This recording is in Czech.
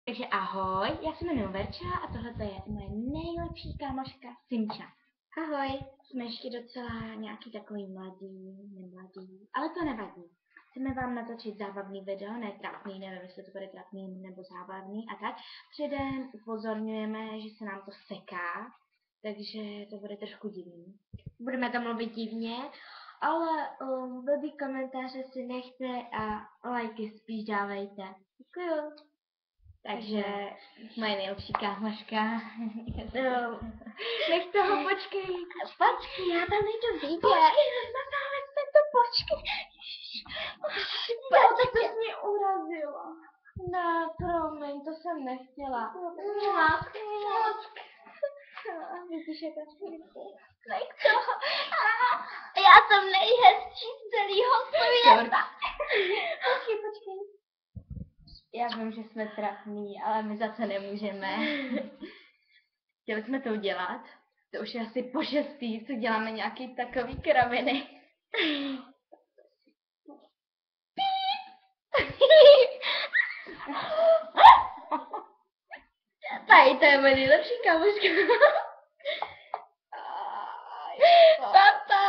Takže ahoj, já se jmenuji Verča a tohle je moje nejlepší kámoška Simča. Ahoj, jsme ještě docela nějaký takový nemladý, ale to nevadí. Chceme vám natočit zábavný video, ne trapný, nevím, jestli to bude trapný nebo zábavný a tak. Předem upozorňujeme, že se nám to seká, takže to bude trošku divný. Budeme tam mluvit divně, ale blbý komentáře si nechte a lajky spíš dávejte. Děkuju. Takže moje nejlepší kámoška. Nech toho, počkej. Počkej, já tam nejdu vidět. Počkej, natáhle jsme to, počkej. Jo, tak to jsi mě urazila. No, promiň, to jsem nechtěla. Vidíš, jaká špětku. Nech toho. Já jsem nejhezčí z celého světa. Počkej. Já vím, že jsme trapní, ale my za to nemůžeme. Chtěli jsme to udělat. To už je asi po 6. co děláme nějaký takový kraviny. Tady, to je moje nejlepší kamoška. Tata!